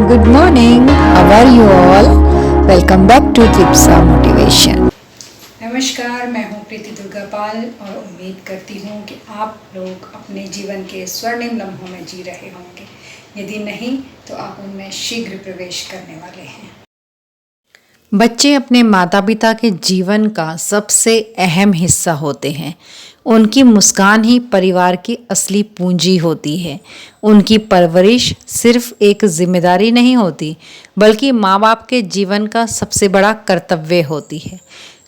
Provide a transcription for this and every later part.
good morning. How are you all? Welcome back to Tripsa Motivation. नमस्कार, मैं हूँ प्रीति दुर्गापाल और उम्मीद करती हूँ कि आप लोग अपने जीवन के स्वर्णिम लम्हों में जी रहे होंगे। यदि नहीं तो आप उनमें शीघ्र प्रवेश करने वाले हैं। बच्चे अपने माता पिता के जीवन का सबसे अहम हिस्सा होते हैं। उनकी मुस्कान ही परिवार की असली पूंजी होती है। उनकी परवरिश सिर्फ एक जिम्मेदारी नहीं होती, बल्कि माँ बाप के जीवन का सबसे बड़ा कर्तव्य होती है।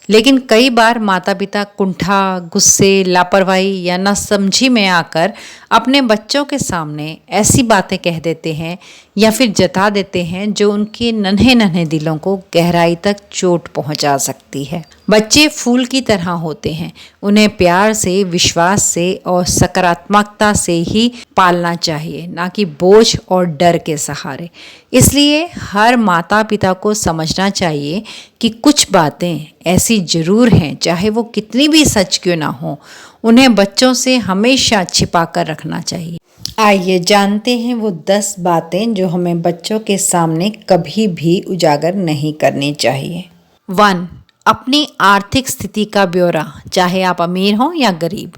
लेकिन कई बार माता पिता कुंठा, गुस्से, लापरवाही या नासमझी में आकर अपने बच्चों के सामने ऐसी बातें कह देते हैं या फिर जता देते हैं जो उनके नन्हे नन्हे दिलों को गहराई तक चोट पहुंचा सकती है। बच्चे फूल की तरह होते हैं। उन्हें प्यार से, विश्वास से और सकारात्मकता से ही पालना चाहिए, ना कि बोझ और डर के सहारे। इसलिए हर माता पिता को समझना चाहिए कि कुछ बातें ऐसी जरूर हैं, चाहे वो कितनी भी सच क्यों ना हो, उन्हें बच्चों से हमेशा छिपा कर रखना चाहिए। आइए जानते हैं वो 10 बातें जो हमें बच्चों के सामने कभी भी उजागर नहीं करनी चाहिए। 1. अपनी आर्थिक स्थिति का ब्यौरा, चाहे आप अमीर हों या गरीब।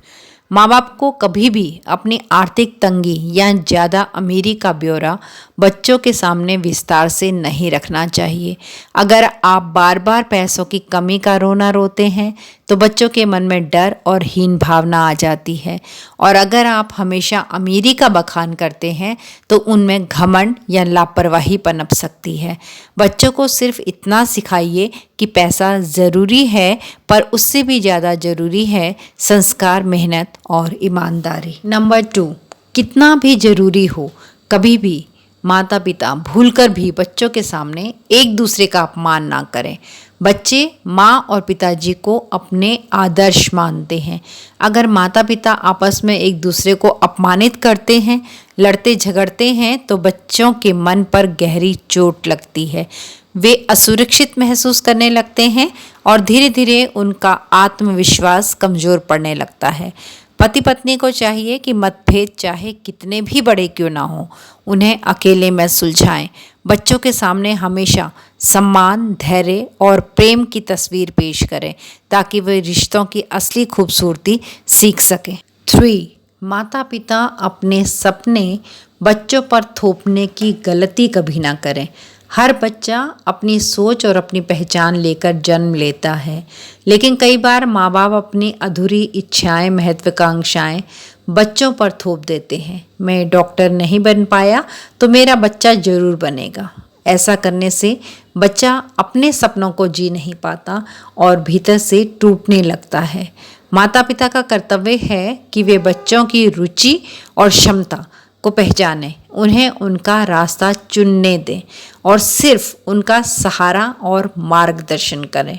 माँ बाप को कभी भी अपनी आर्थिक तंगी या ज़्यादा अमीरी का ब्यौरा बच्चों के सामने विस्तार से नहीं रखना चाहिए। अगर आप बार बार पैसों की कमी का रोना रोते हैं तो बच्चों के मन में डर और हीन भावना आ जाती है, और अगर आप हमेशा अमीरी का बखान करते हैं तो उनमें घमंड या लापरवाही पनप सकती है। बच्चों को सिर्फ इतना सिखाइए कि पैसा ज़रूरी है, पर उससे भी ज़्यादा ज़रूरी है संस्कार, मेहनत और ईमानदारी। नंबर 2, कितना भी ज़रूरी हो, कभी भी माता पिता भूलकर भी बच्चों के सामने एक दूसरे का अपमान ना करें। बच्चे माँ और पिताजी को अपने आदर्श मानते हैं। अगर माता पिता आपस में एक दूसरे को अपमानित करते हैं, लड़ते झगड़ते हैं, तो बच्चों के मन पर गहरी चोट लगती है। वे असुरक्षित महसूस करने लगते हैं और धीरे धीरे उनका आत्मविश्वास कमज़ोर पड़ने लगता है। पति पत्नी को चाहिए कि मतभेद चाहे कितने भी बड़े क्यों ना हो, उन्हें अकेले में सुलझाएं। बच्चों के सामने हमेशा सम्मान, धैर्य और प्रेम की तस्वीर पेश करें ताकि वे रिश्तों की असली खूबसूरती सीख सकें। 3. माता पिता अपने सपने बच्चों पर थोपने की गलती कभी ना करें। हर बच्चा अपनी सोच और अपनी पहचान लेकर जन्म लेता है, लेकिन कई बार माँ बाप अपनी अधूरी इच्छाएं, महत्वाकांक्षाएं बच्चों पर थोप देते हैं। मैं डॉक्टर नहीं बन पाया तो मेरा बच्चा जरूर बनेगा। ऐसा करने से बच्चा अपने सपनों को जी नहीं पाता और भीतर से टूटने लगता है। माता पिता का कर्तव्य है कि वे बच्चों की रुचि और क्षमता को पहचानें, उन्हें उनका रास्ता चुनने दें और सिर्फ उनका सहारा और मार्गदर्शन करें।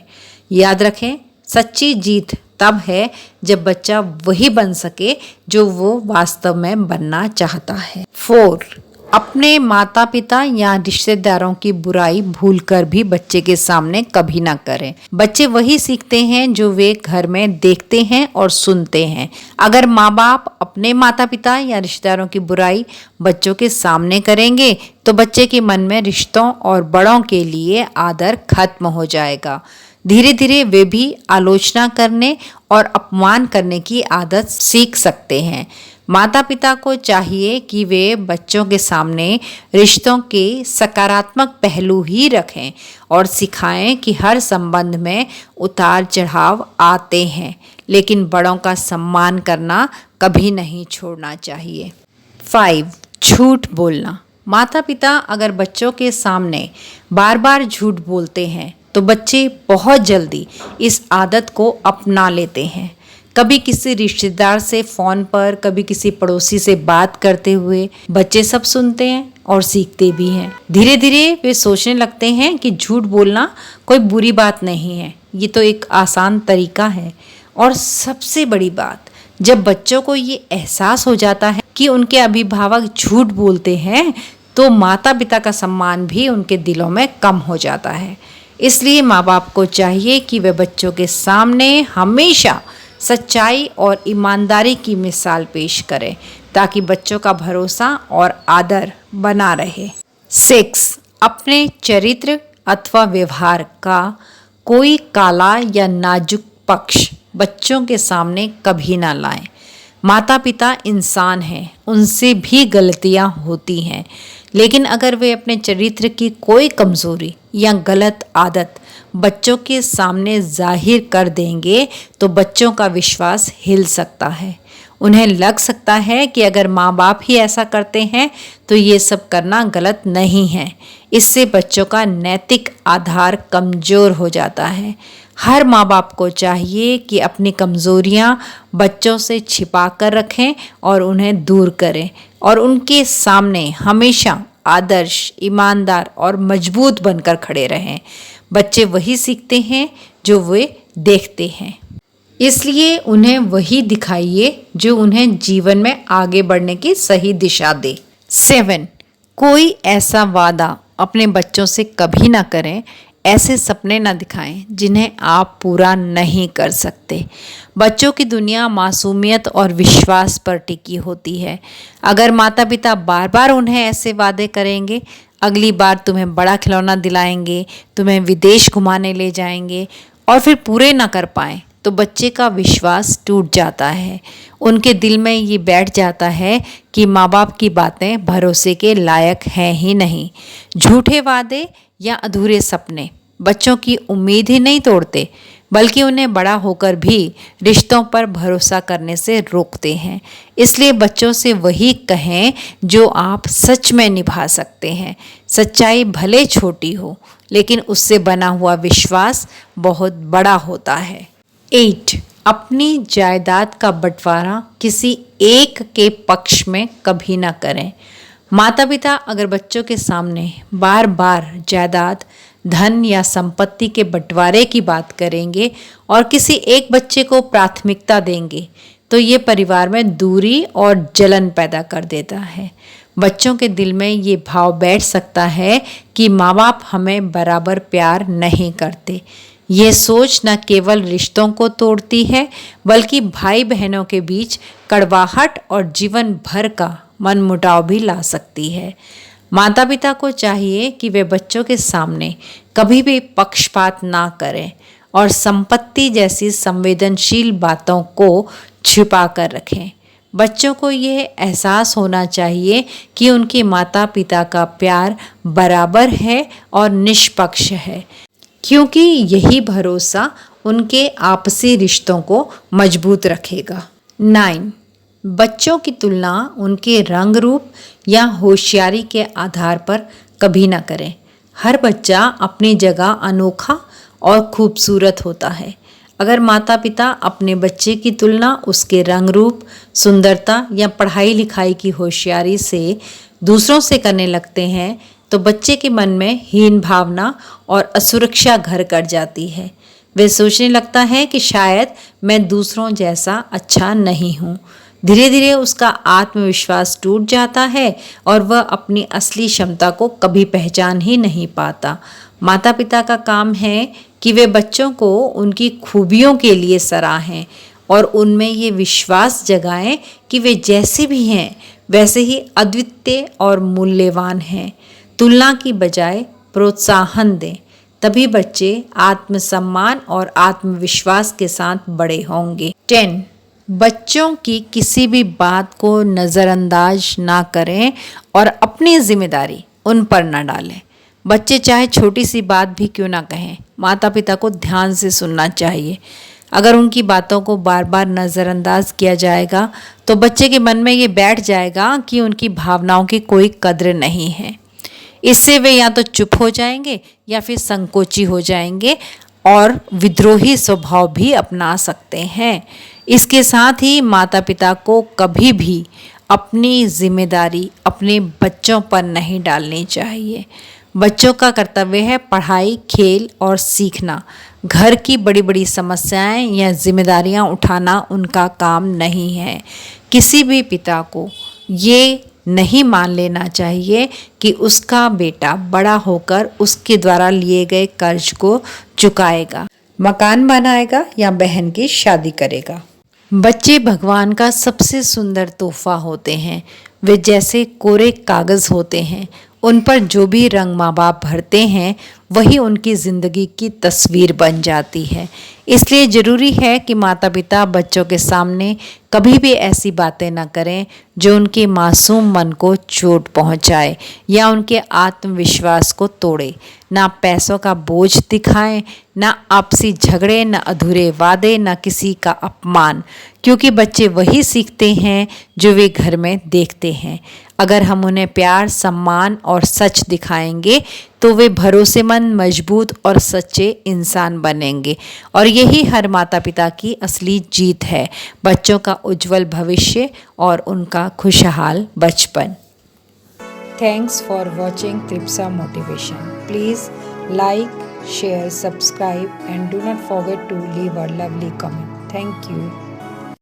याद रखें, सच्ची जीत तब है जब बच्चा वही बन सके जो वो वास्तव में बनना चाहता है। 4. अपने माता पिता या रिश्तेदारों की बुराई भूलकर भी बच्चे के सामने कभी ना करें। बच्चे वही सीखते हैं जो वे घर में देखते हैं और सुनते हैं। अगर माँ बाप अपने माता पिता या रिश्तेदारों की बुराई बच्चों के सामने करेंगे तो बच्चे के मन में रिश्तों और बड़ों के लिए आदर खत्म हो जाएगा। धीरे धीरे वे भी आलोचना करने और अपमान करने की आदत सीख सकते हैं। माता पिता को चाहिए कि वे बच्चों के सामने रिश्तों के सकारात्मक पहलू ही रखें और सिखाएं कि हर संबंध में उतार चढ़ाव आते हैं, लेकिन बड़ों का सम्मान करना कभी नहीं छोड़ना चाहिए। 5. झूठ बोलना। माता पिता अगर बच्चों के सामने बार बार झूठ बोलते हैं तो बच्चे बहुत जल्दी इस आदत को अपना लेते हैं। कभी किसी रिश्तेदार से फ़ोन पर, कभी किसी पड़ोसी से बात करते हुए बच्चे सब सुनते हैं और सीखते भी हैं। धीरे धीरे वे सोचने लगते हैं कि झूठ बोलना कोई बुरी बात नहीं है, ये तो एक आसान तरीका है। और सबसे बड़ी बात, जब बच्चों को ये एहसास हो जाता है कि उनके अभिभावक झूठ बोलते हैं तो माता पिता का सम्मान भी उनके दिलों में कम हो जाता है। इसलिए माँ बाप को चाहिए कि वे बच्चों के सामने हमेशा सच्चाई और ईमानदारी की मिसाल पेश करें ताकि बच्चों का भरोसा और आदर बना रहे। 6. अपने चरित्र अथवा व्यवहार का कोई काला या नाजुक पक्ष बच्चों के सामने कभी ना लाएं। माता पिता इंसान हैं, उनसे भी गलतियां होती हैं, लेकिन अगर वे अपने चरित्र की कोई कमजोरी या गलत आदत बच्चों के सामने जाहिर कर देंगे तो बच्चों का विश्वास हिल सकता है। उन्हें लग सकता है कि अगर माँ बाप ही ऐसा करते हैं तो ये सब करना गलत नहीं है। इससे बच्चों का नैतिक आधार कमजोर हो जाता है। हर माँ बाप को चाहिए कि अपनी कमजोरियाँ बच्चों से छिपा कर रखें और उन्हें दूर करें और उनके सामने हमेशा आदर्श, ईमानदार और मजबूत बनकर खड़े रहें। बच्चे वही सीखते हैं जो वे देखते हैं, इसलिए उन्हें वही दिखाइए जो उन्हें जीवन में आगे बढ़ने की सही दिशा दे। 7. कोई ऐसा वादा अपने बच्चों से कभी ना करें, ऐसे सपने ना दिखाएं जिन्हें आप पूरा नहीं कर सकते। बच्चों की दुनिया मासूमियत और विश्वास पर टिकी होती है। अगर माता पिता बार बार उन्हें ऐसे वादे करेंगे, अगली बार तुम्हें बड़ा खिलौना दिलाएंगे, तुम्हें विदेश घुमाने ले जाएंगे और फिर पूरे ना कर पाएं, तो बच्चे का विश्वास टूट जाता है। उनके दिल में ये बैठ जाता है कि माँ बाप की बातें भरोसे के लायक हैं ही नहीं। झूठे वादे या अधूरे सपने बच्चों की उम्मीद ही नहीं तोड़ते, बल्कि उन्हें बड़ा होकर भी रिश्तों पर भरोसा करने से रोकते हैं। इसलिए बच्चों से वही कहें जो आप सच में निभा सकते हैं। सच्चाई भले छोटी हो, लेकिन उससे बना हुआ विश्वास बहुत बड़ा होता है। 8. अपनी जायदाद का बंटवारा किसी एक के पक्ष में कभी ना करें। माता पिता अगर बच्चों के सामने बार बार जायदाद, धन या संपत्ति के बंटवारे की बात करेंगे और किसी एक बच्चे को प्राथमिकता देंगे, तो ये परिवार में दूरी और जलन पैदा कर देता है। बच्चों के दिल में ये भाव बैठ सकता है कि माँ बाप हमें बराबर प्यार नहीं करते। ये सोच न केवल रिश्तों को तोड़ती है, बल्कि भाई बहनों के बीच कड़वाहट और जीवन भर का मनमुटाव भी ला सकती है। माता पिता को चाहिए कि वे बच्चों के सामने कभी भी पक्षपात ना करें और संपत्ति जैसी संवेदनशील बातों को छिपा कर रखें। बच्चों को यह एहसास होना चाहिए कि उनके माता पिता का प्यार बराबर है और निष्पक्ष है, क्योंकि यही भरोसा उनके आपसी रिश्तों को मजबूत रखेगा। 9. बच्चों की तुलना उनके रंग रूप या होशियारी के आधार पर कभी ना करें। हर बच्चा अपनी जगह अनोखा और खूबसूरत होता है। अगर माता पिता अपने बच्चे की तुलना उसके रंग रूप, सुंदरता या पढ़ाई लिखाई की होशियारी से दूसरों से करने लगते हैं, तो बच्चे के मन में हीन भावना और असुरक्षा घर कर जाती है। वे सोचने लगता है कि शायद मैं दूसरों जैसा अच्छा नहीं हूँ। धीरे धीरे उसका आत्मविश्वास टूट जाता है और वह अपनी असली क्षमता को कभी पहचान ही नहीं पाता। माता पिता का काम है कि वे बच्चों को उनकी खूबियों के लिए सराहें और उनमें ये विश्वास जगाएं कि वे जैसे भी हैं वैसे ही अद्वितीय और मूल्यवान हैं। तुलना की बजाय प्रोत्साहन दें, तभी बच्चे आत्मसम्मान और आत्मविश्वास के साथ बड़े होंगे। 10. बच्चों की किसी भी बात को नज़रअंदाज ना करें और अपनी जिम्मेदारी उन पर ना डालें। बच्चे चाहे छोटी सी बात भी क्यों ना कहें, माता पिता को ध्यान से सुनना चाहिए। अगर उनकी बातों को बार बार नज़रअंदाज किया जाएगा तो बच्चे के मन में ये बैठ जाएगा कि उनकी भावनाओं की कोई कद्र नहीं है। इससे वे या तो चुप हो जाएंगे या फिर संकोची हो जाएंगे और विद्रोही स्वभाव भी अपना सकते हैं। इसके साथ ही माता पिता को कभी भी अपनी जिम्मेदारी अपने बच्चों पर नहीं डालनी चाहिए। बच्चों का कर्तव्य है पढ़ाई, खेल और सीखना। घर की बड़ी बड़ी समस्याएं या जिम्मेदारियां उठाना उनका काम नहीं है। किसी भी पिता को ये नहीं मान लेना चाहिए कि उसका बेटा बड़ा होकर उसके द्वारा लिए गए कर्ज को चुकाएगा, मकान बनाएगा या बहन की शादी करेगा। बच्चे भगवान का सबसे सुंदर तोहफा होते हैं। वे जैसे कोरे कागज़ होते हैं, उन पर जो भी रंग माँ बाप भरते हैं वही उनकी ज़िंदगी की तस्वीर बन जाती है। इसलिए ज़रूरी है कि माता पिता बच्चों के सामने कभी भी ऐसी बातें ना करें जो उनके मासूम मन को चोट पहुंचाए या उनके आत्मविश्वास को तोड़े। ना पैसों का बोझ दिखाएं, ना आपसी झगड़े, ना अधूरे वादे, ना किसी का अपमान, क्योंकि बच्चे वही सीखते हैं जो वे घर में देखते हैं। अगर हम उन्हें प्यार, सम्मान और सच दिखाएंगे तो वे भरोसेमंद, मजबूत और सच्चे इंसान बनेंगे। और यही हर माता पिता की असली जीत है, बच्चों का उज्जवल भविष्य और उनका खुशहाल बचपन। Thanks for watching Tripsa Motivation. Please like, share, subscribe and do not forget to leave a lovely comment. Thank you.